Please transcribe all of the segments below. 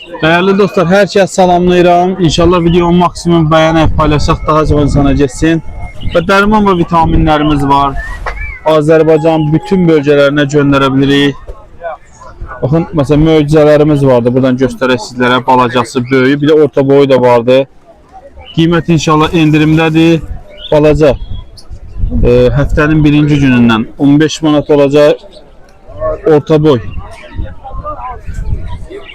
Değerli dostlar, hər kəs salamlayıram. İnşallah videomu maksimum bəyənib paylaşaq, daha çox insana getsin. Və dərman və vitaminlərimiz var. Azərbaycan bütün bölgələrinə göndərə bilirik. Baxın, məsələn, möcüzələrimiz vardı. Buradan göstərək sizlərə. Balacası, böyüyü, bir də orta boyu da vardı. Qiymət inşallah endirimdədir. Balaca həftənin birinci günündən 15 manat olacaq. Orta boy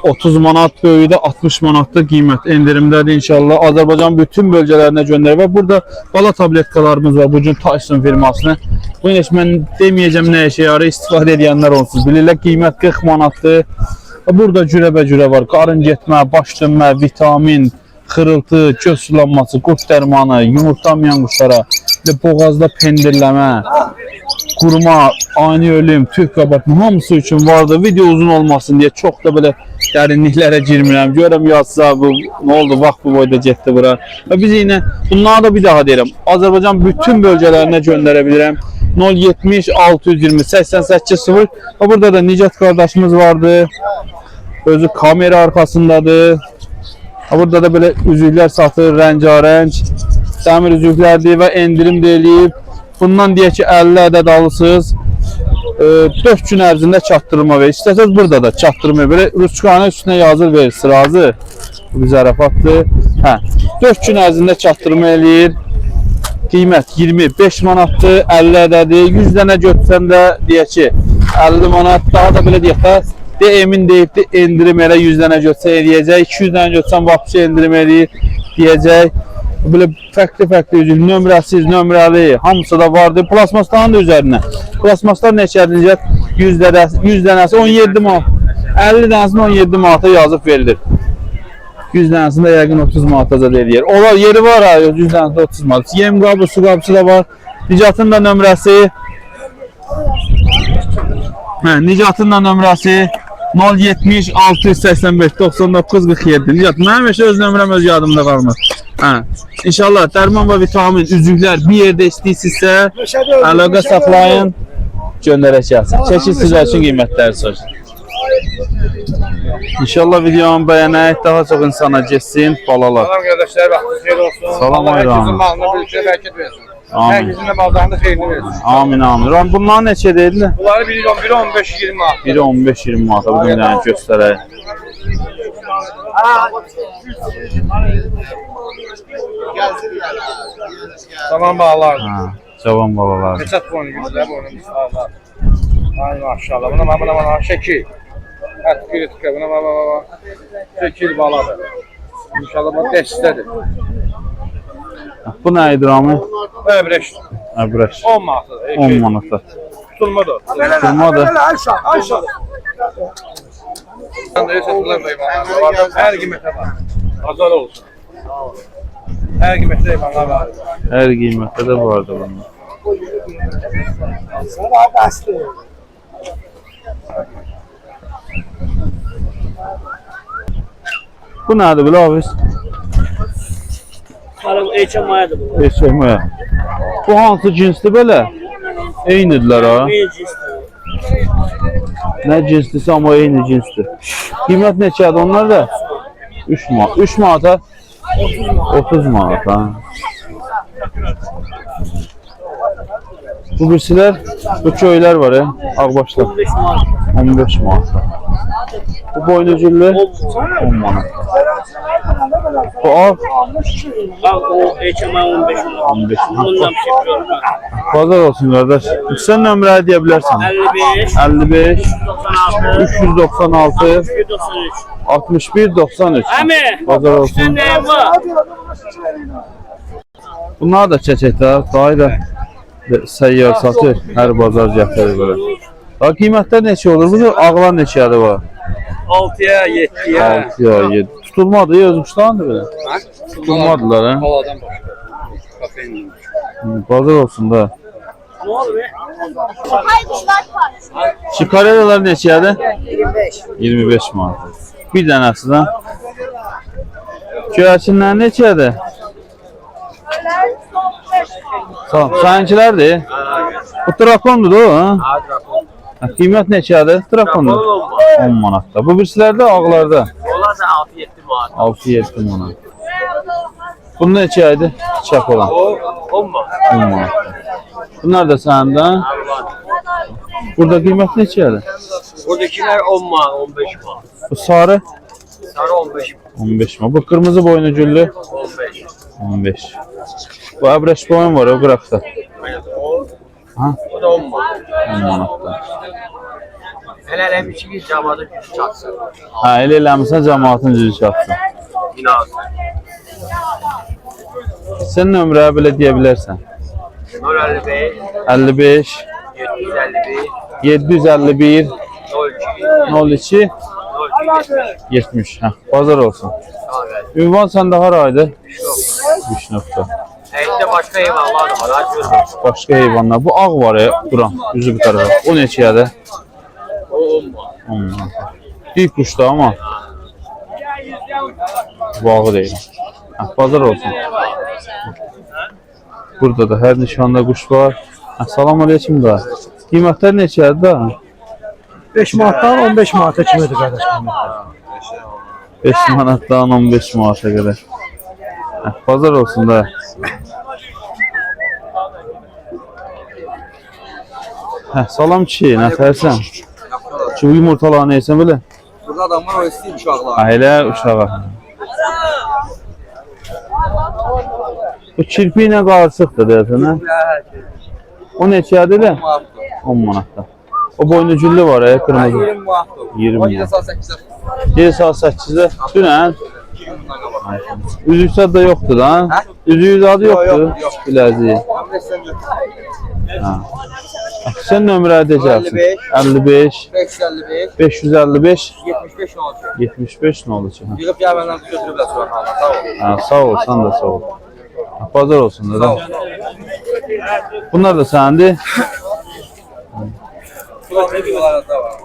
30 manat, böyüyü də 60 manatda qiymət endirimdədir inşallah. Azərbaycan bütün bölgələrinə göndərir və burada bala tabletkalarımız var. Bugün Tyson firmasını. Bu heç mən deməyəcəm nə işə yarı, istifadə edənlər olsun. Bilirlər qiymət 40 manatdır. Burada cürəbəcürə var. Qarın getmə, baş dönmə, vitamin, xırıltı, göz sulanması, qurt dərmanı, yumurtlamayan quşlara, boğazda pendirləmə, qurma, ani ölüm, tüh qabartma hamısı üçün vardı. Video uzun olmasın deyə çox da belə dərinliklərə girmirəm. Görürəm yazsa bu nə oldu, vaxt bu boyda getdi bura. Və biz yine bunları da bir daha deyirəm. Azərbaycan bütün bölgələrinə göndərə bilirəm. 070 620 88 0. Burada da Nicat qardaşımız vardı. Özü kamera arkasındadır. Burada da böyle üzüklər satır, rəngarəng. Dəmir üzüklərdir və endirim də eləyib. Bundan deyək ki 50 ədəd alırsınız. 4 gün ərzində çatdırma verir. İstəsəz burada da çatdırma verir. Ruçkanın üstünə yazır verir. Razı. Bu bir zarafatdır. 4 gün ərzində çatdırma eləyir. Qiymət 25 manatdır. 50 ədədi. 100 dənə götürsən də deyək ki 50 manat. Daha da belə deyək də emin deyibdi endirim elə 100 dənə götürsə eləyəcək. 200 dənə götürsən vapşı endirim eləyir deyəcək. Böyle farklı üzüm, nömrəsiz, nömrəli, hamısı da vardı. Plasmasların da üzerine. Plasmaslar neçədir? 100 dənəsi 17 manat. 50 dənəsini 17 manata yazıb verilir. 100 dənəsində yəqin 30 manata da eləyir. Olar yeri var ha, 100 dənəsində 30 manat. Yem qabı, su qabısı da var. Nicatın da nömrəsi. Nicatın da nömrəsi 070 685 99 47. Nicat, mənim heç öz nömrəm öz yadımda qalmır. İnşallah dərman və vitamin, üzüklər bir yerdə istəyirsinizsə əlaqə saxlayın, göndərəcək. Çəkil sizlər üçün qiymətləri sor. İnşallah videomu bəyənək, daha çox insana getsin, balalar. Salam qardaşlar, vaxtınız xeyir olsun. Salam ayran. Herkesin malını bölüşə bərəkət versin. Herkesin də bazarında xeyrini versin. Amin, amin. Bunlar neçə deyirlər? Bunları biri 15-20 manat. Biri 15-20 manata, bu günlərini göstərək. Tamam bağlar. Cavan balalar. Neçət boynu güzlər, boynu sağlar. Ay maşallah, buna şəkil. Ət kritika, buna şəkil baladır. İnşallah bu dəstədir. Bu nə idi Rami? Əbrəş. Əbrəş. 10 manatdır. 10 manata. Tutulmadır. Tutulmadır. Ayşə. Hər qiymətə var. Azar olsun. Hər qiymətdə heyvanlar var. Hər qiymətdə də vardı bunlar. Bu nədir belə Hafiz? HMA'dır bu. HMA. Bu hansı cinsdir belə? Eynidirlər ha? Nə cinsdirsə amma eyni cinsdir. Qiymət neçədir onlar da? 3 manat. 3 manata? 30 manat ha. Bu birisilər, bu köylər var ya, ağbaşlar. 15 manat. Bu boynucurlu 10 manat. Bu ağ? O HMA 15 manat. 15 manat. Bundan bir şey yapıyorum. Pazar olsun kardeş. Sen nömrəyi deyə bilərsən. 55 396 61 93. Pazar olsun. Bunlar da çəçəklər. Daha da səyyar satır. Hər bazar gətirir belə. Ha, qiymətlər neçə olur? Bu ağlar neçədir var? 6'ya 7'ye. 6-ya 7. Tutulmadı, yazmışlardı belə. Tutulmadılar ha. Koladan başka. Kafein. Pazar olsun da. Ne oldu be? Şikarelalar neçədir? 25 manat. Bir dənəsi də. Göyərçinlər neçədir? Sağ, səninkilərdir. Bu trakondur da o, ha? Qiymət neçədir? Trakondur. 10 manatda. Bu birisilərdə ağlarda. Bunlar da 6-7 manat. 6-7 manat. Bunun neçə aydır? Çək olan. O 10 manat. 10 manat. Bunlar da səndən. Burada qiymət neçədir? Buradakiler 10 manat, 15 manat. Bu sarı Sarı 15 manat. 15 manat. Bu qırmızı boynu güllü 15. 15. Bu əbrəş boyun var o qıraqda. Ha? O da 10 manat. 10 manatda. Hele hem içi bir camada gücü çatsın. Ha, elə eləmirsən cəmaatın gücü çatsın. İnanın. Sən nömrəyə belə deyə bilərsən. 055, 55 751, 751 02, 02 70. Hə, bazar olsun. Ünvan səndə haraydı? Bişnofda. Evde başka hayvanlar da var. Açıyorsun. Başqa heyvanlar. Bu ağ var ya, duran, üzü bu tarafa. O neçədir? O 10 manat. 10 manat. Bir quşda amma. Bu ağı deyil. Hə, bazar olsun. Burada da hər nişanda quş var. Hə, salam aleyküm da. Qiymətlər neçədir da? 5 manatdan 15 manata kimidir qardaşım. 5 manatdan 15 manata qədər. Hə, bazar olsun da. Hə, salam kişi, nətərsən? Ki, bu yumurtalar neysən belə? Burada adamlar o istəyir uşaqlar. Hə, elə uşağa. Bu kirpi ilə qarışıqdır deyəsən, hə? O neçədir də? 10 manatda. O boynu güllü var ya, kırmızı. 20 manatdır. 20 O manat. 7 saat 8'de. 7 saat 8-də dünən 20 bundan qabaq. üzüksəd də yoxdur lan. Hə? Üzüyü adı yoxdur. Yox. Biləzi. Tam resim yok. Hə. Sən nömrə edəcəksən. 55 555, 555 75 olacaq. 75 nə oldu ki? Yığıb gəl məndən götürüblər sonra hala. Sağ ol. Hə, sağ ol, sən də sağ ol. Bazar olsun da. Sağ ol. Bunlar da səndir. Bunlar da var.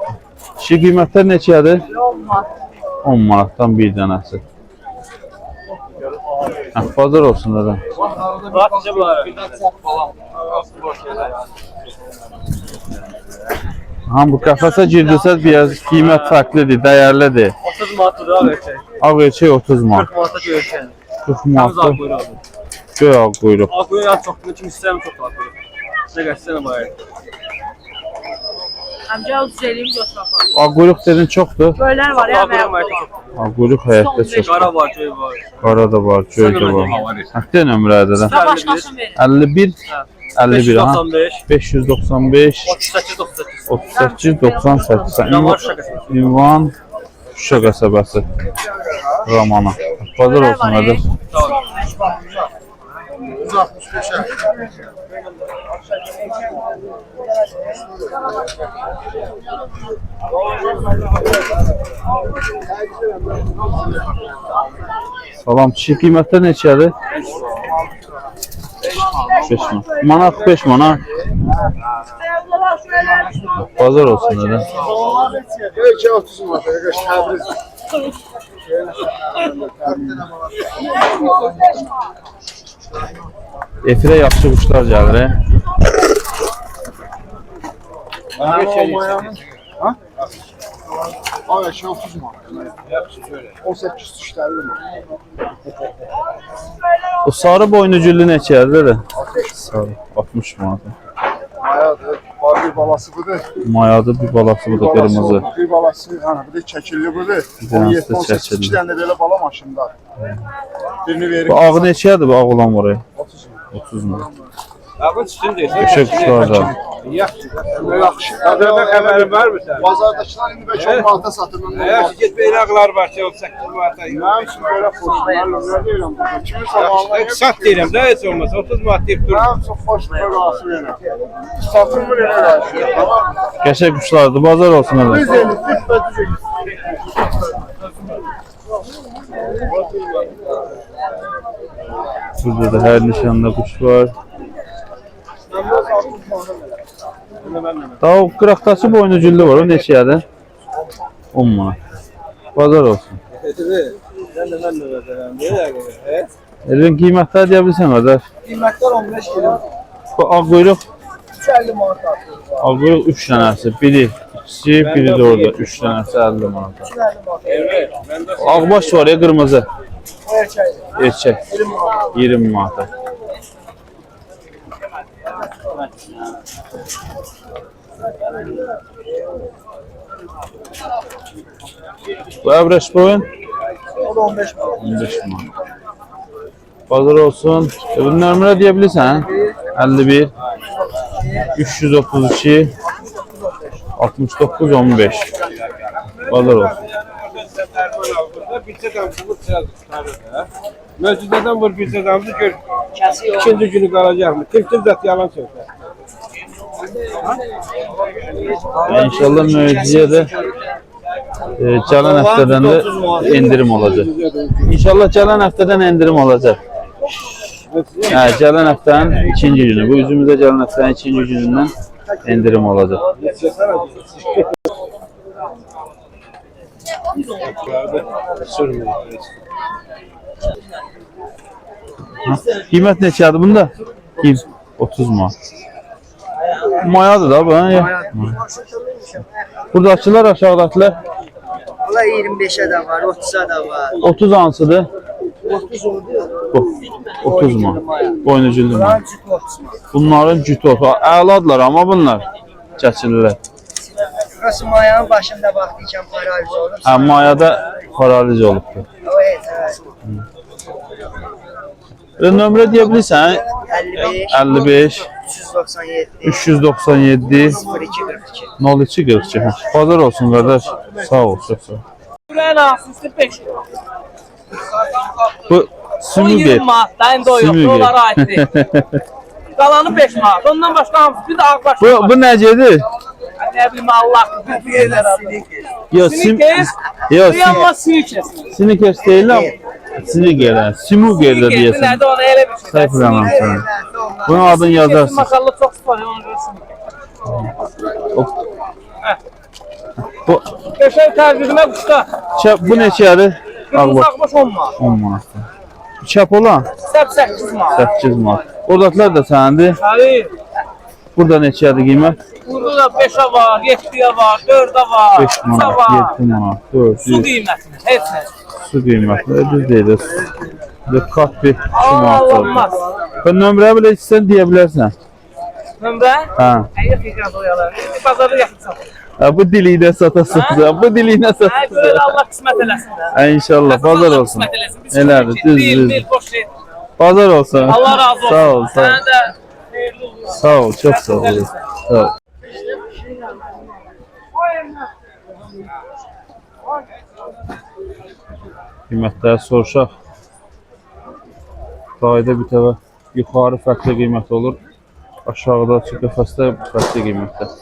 Kişi qiymətlər neçədir? 10 manatdan bir dənəsi. Hə, bazar olsun da. Bakıcı var. Ha, bu qəfəsə girdisə biraz qiymət fərqlidir, dəyərlidir. 30 manatdır da ölçək. Ağ erkək 30 manat. 40 manata ölçək. 40 Yalnız ağ manat. buyur abi. Göy ağ quyruq. Ağ buyur az çoxdur. Kim istəyirəm çox ağ buyur. Sizə qəçsənə bayır. Amca üzeriyim götürəm. Ağ quyruq dedin çoxdur. Böyleler var ya. Ağ buyur mərkə çoxdur. Ağ quyruq həyətdə çoxdur. Qara var, göy var. Qara da var, göy də var. Həkdə nömrədə də. Ben başkasını veririm. 51 51 ha. 595, 595 38, 98. 38 98. Ünvan Şuşa qəsəbəsi. Ünvan Şuşa qəsəbəsi. Ramana. Bazar olsun hadi. Salam, kişi qiymətlər neçədir? 5 manat. Manat 5 manat. Bazar olsun hadi. Ölçə 30 manata qardaş Təbriz. Efirə yaxşı quşlar gəlir. Ha? Ay şey 30 manat. 18 tuşları mı? O sarı boynu güllü neçədir də? Sarı 60 manat. Ayadır. Var bir balası budur. Mayadı bir balası bu da qırmızı. Bir balası, hani bir de çəkilli budur. tanesi 17 18 çəkilli. 2 dənə belə bala maşında. Birini verir. Bu ağı neçədir bu ağ olan var ya? 30 manat. 30 manat. Abi üstündür. Qəşəng quşlar da. Yaxşı. Adamın xəbərin var mı sən? Bazardakılar indi 5-10 manata satır. Mən Yaxşı get beylaqlar var, 18 manata. Mənim üçün belə xoşlar deyirəm. Kimin zamanında Sat deyirəm də heç olmaz. 30 manat deyib dur. Mənim üçün xoş bir qalası verir. Satılmır elə qarşı. Tamam mı? Qəşəng quşlardır. Bazar olsun hadi. Düz elin, düz və düz elin. Burada da hər nişanda quş var. Daha o qıraqdası boynu güllü var. O neçədir? 10 manat. Bazar olsun. Elin qiymətləri deyə bilsən qardaş. Qiymətlər 15 kilo. Bu ağ quyruq, 350 manat atıyor. ağ quyruq 3 dənəsi. Biri İkisi, biri de orada. 3 tanesi 50 manata. Evet. Ben de Ağbaş var ya, kırmızı. Erkek. 20 manata. Bu averaj boyun? O da 15 mi? 15 manat. Pazar olsun. Bu nömrə deyə bilirsən? 51 332 69 15. Pazar olsun. bircə damcılıq çağırır. Mövcudədən vur bircə damcı gör. İkinci günü qalacaq mı? Tiftir zət yalan sözdür. İnşallah mövzuya da gələn həftədən də endirim olacaq. İnşallah gələn həftədən endirim olacaq. Hə, gələn həftənin ikinci günü. Bu üzümüzdə gələn həftənin ikinci günündən endirim olacaq. Qiymət neçədir bunda? 30 manat. Mayadır da bu. Buradakılar, aşağıdakiler Valla 25'e de var, 30'a da var. 30 hansıdır? 30 oldu. Bu. 30 manat. Boynuculu manat. Cüt 30 mu? Bunların cüt olsa, əladılar amma bunlar keçirlər. Burası mayanın başında baktıyken paralize olur. Hə, mayada paraliz olubdur. Evet, evet. Nömrə deyə bilirsən? 55, 55 397, 397 0242. 0242. Pazar olsun qardaş. Sağ ol, çox sağ ol. Buraya nasıl 5 lira. Bu sümüqet. 20 manatdan indi o yoxdur, Sümüqet. onlara aiddir. Qalanı 5 manat. Ondan başqa hamısı bir də ağbaş. Bu necədir? Ne bileyim Allah bir yerlər. Yox, Sinikes. yox, Uyanma sinikes. sinikes deyil amma sinikes. Sümüqet də deyəsən. Nerede ona elə bir şey. Səhv eləmirəm. Bunun adını yazarsın. Maşallah çok sıfır onu görsün. Bu Köşe tercihime kuşta. bu neçədir? Kırmızı Ağbaş ağbaş 10 manat. 10 manat. Çap olan Səb 8 manat. 8 manat. Oradakiler da səndir. Hayır. Burada neçədir qiymət? Burada da 5'e var, 7'ye var, 4'e var, 5 3'e manat, var. 7 manat, 4, Su qiymətini, heç nə. su qiymətləri düz deyil. Dikkat bir 2 Allah manat. olmaz. Ben nömrə belə istəsən deyə bilərsən. Nömrə? Hə. Əyyək yıkan oyalar. Bazarda yaxın satır. Ha, bu diliylə satasın. Bu diliylə Hə, satasın. böyle Allah qismət eləsin. Ha, inşallah bazar Allah olsun. qismət eləsin. Biz Elədir, şükür ki, düz Bil, düz. boş şey. Bazar olsun. Allah razı olsun. Sağ ol, sağ ol. Sənə də xeyirli olsun. Sağ ol, çok sağ ol. Sağ ol. Qiymətləri soruşaq. Qayda bir təvə yuxarı fərqli qiymət olur. Aşağıda qəfəsdə fərqli qiymətlər.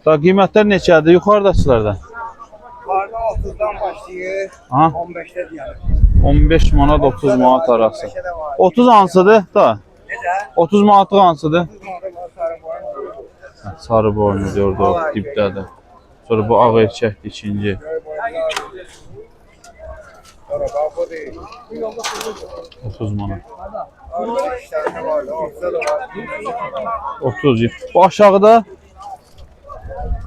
Da qiymətlər neçədir yuxarıdakılardan? Varda 30'dan başlıyor, Ha? 15'te diyelim. 15 manat 30 manat arası. 15'e de var. 30 hansıdır da? Necə? 30 manatlıq hansıdır? 30 manata var, sarı boyun. Hə, sarı boynu diyordu o dibdədir. Sonra bu ağ erkəkdir ikinci. Sonra bak bu değil. 30 manat. Orada 2 tane var, 30'da da var. 30. Bu aşağıda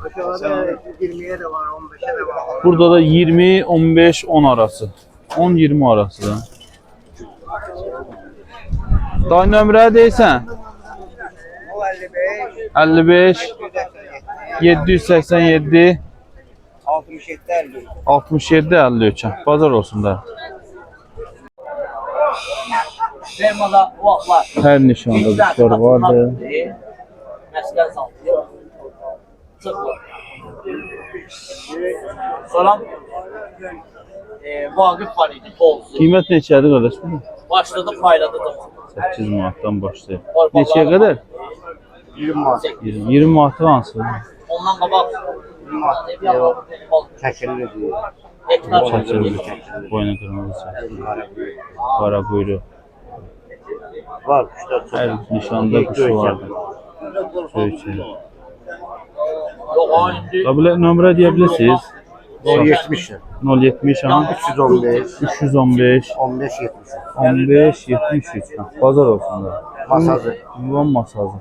Aşağıda 20'ye de var, 15'e de var. burada da 20, 15, 10 arası. 10-20 arası da. Daha nömrə deyirsən? O 55, 55 787 67, 50. 67 53. Bazar olsun da. Fermada ufaklar. Hər nişanda dişlər vardı. Məskən saldı. Sıfır. Sonra Vaqif var idi, tolsu. Qiymət neçədir qardaş? Başladı, payladı da. 8 manatdan başlayır. Neçəyə qədər? 20 manat. 20 manatı hansı? Ondan qabaq Çəkililir diyor. hektar Çəkildi. Boynu qırmızı. Qara quyruq. Var, kuşlar çok. Hər nişanda quşu vardı. Söykü. Yox, indi Qabılə nömrə deyə bilirsiniz? 70 lira. 070 ha? 315, 315 15, 70. 15 73. Ha, bazar olsun da. Masajı. Yuvan masajı.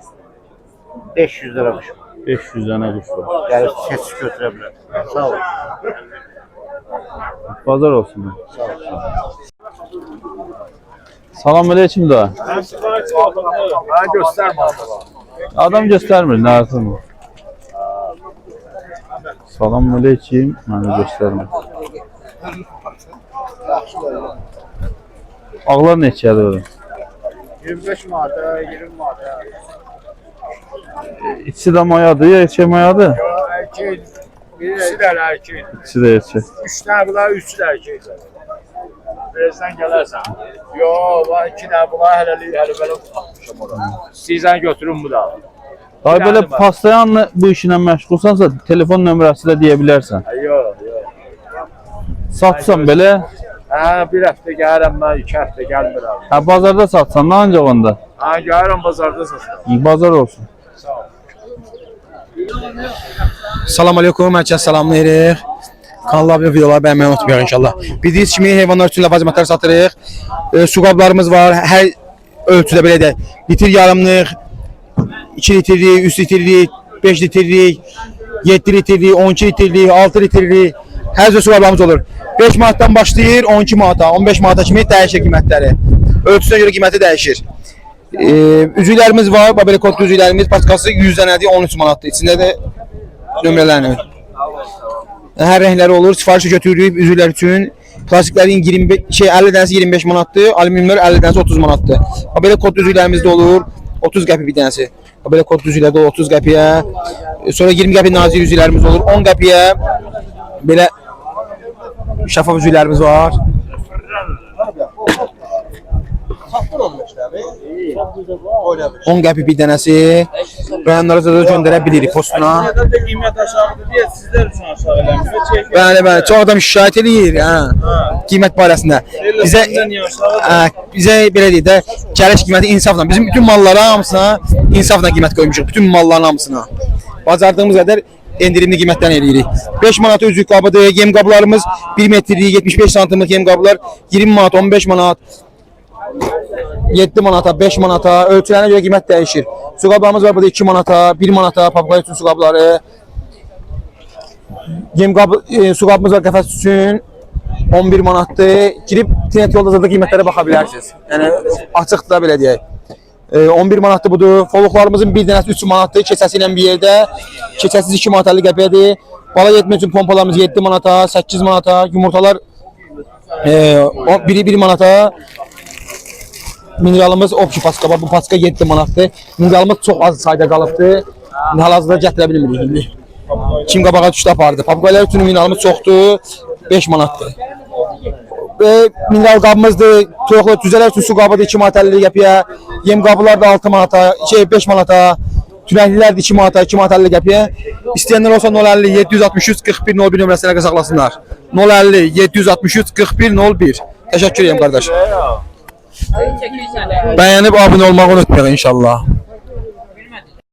500 lira kuş. 500 dənə quş var. Gəlib keçib götürə bilər. Sağ ol. Bazar olsun. Salam aleyküm da. Mənə göstərmə adamı. Adam göstərmir, nə artım? Salam aleyküm, mənə göstərmir. Ağlar neçədir orada? 25 manata, 20 manata. İçi də mayadır, ya erkək mayadır? Erkek, birisi də erkek. İçi də erkək. 3 tane bunlar, 3 də erkek. Birazdan gələrsən. Yo, var 2 də bunlar hələ belə tutmuşam orada. İstəyirsən götürün bu da. Ay belə pastayanla bu işlə məşğulsansa, telefon nömrəsi də deyə bilərsən. Yox. Satsan belə, Hə, bir həftə gəlirəm mən, 2 həftə gəlmirəm. hə bazarda satsan, nə ancaq onda? Hə, gəlirəm bazarda satın. Bazar olsun. Salam aleyküm, herkese salamlayırıq. Kanala abunə videoları bəyənməyi unutmayaq inşallah. Bildiyiniz kimi heyvanlar üçün ləvazimatlar satırıq. Su qablarımız var, hər ölçüdə belə də. Litir yarımlıq, 2 litrlik, 3 litrlik, 5 litrlik, 7 litrlik, 12 litrlik, 6 litrlik. Hər cür su qablarımız olur. 5 manatdan başlayır, 12 manata, 15 manata kimi dəyişir qiymətləri. Ölçüsünə görə qiyməti dəyişir. Üzüklərimiz var, belə kodlu üzüklərimiz, paskası 100 dənədir, 13 manatdır. İçində də nömrələrlə. Hər rəngləri olur, sifarişi götürürük üzüklər üçün. Plastiklərin 50 dənəsi 25 manatdır, alüminiumlar 50 dənəsi 30 manatdır. Belə kodlu üzüklərimiz də olur, 30 qəpi bir dənəsi. Belə kodlu üzüklər də olur 30 qəpiyə. Sonra 20 qəpi nazik üzüklərimiz olur, 10 qəpiyə. Belə şəffaf üzüklərimiz var. 10 qəpi bir dənəsi. Rayonlara da göndərə bilirik postuna. Nədən də qiymət aşağıdır deyə sizlər üçün aşağı eləmişlər. Bəli, çox adam şikayət eləyir, qiymət barəsində. Bizə belə deyək də, gəliş qiyməti insafla. Bizim bütün mallara hamısına insafla qiymət qoymuşuq, bütün malların hamısına. Bacardığımız qədər endirimli qiymətdən eləyirik. 5 manata üzük qabıdır, yem qablarımız 1 metrlik, 75 santimlik yem qablar 20 manat, 15 manat. 7 manata, 5 manata, ölçülərinə görə qiymət dəyişir. Su qablarımız var burada 2 manata, 1 manata, papuqay üçün su qabları. Su qabımız var qəfəs üçün 11 manatdır. Girib internet yolda da qiymətlərə baxa bilərsiniz. Yəni açıqdır da belə deyək. 11 manatdır budur. Foluqlarımızın bir dənəsi 3 manatdır, keçəsi ilə bir yerdə. Keçəsiz 2 manat 50 qəpiyyədir. Bala yetmək üçün pompalarımız 7 manata, 8 manata, yumurtalar biri 1 manata. Mineralımız opşi paska var. Bu paska 7 manatdır. Mineralımız çox az sayda qalıbdır. Hal-hazırda gətirə bilmirik. Kim qabağa düşdü apardı. Papuqaylar üçün mineralımız çoxdur. 5 manatdır. Və mineral qabımızdır. Toyuqlar düzələr üçün su qabıdır 2 manat 50 qəpiyə. Yem qabılar da 6 manata, 5 manata. Tünəklilər də 2 manata, 2 manat 50 qəpiyə. İstəyənlər olsa 050 763 41 01 nömrəsinə qazaqlasınlar. 050 763 41 01. Təşəkkür edirəm qardaş. Bəyənib abunə olmağı unutmayın inşallah.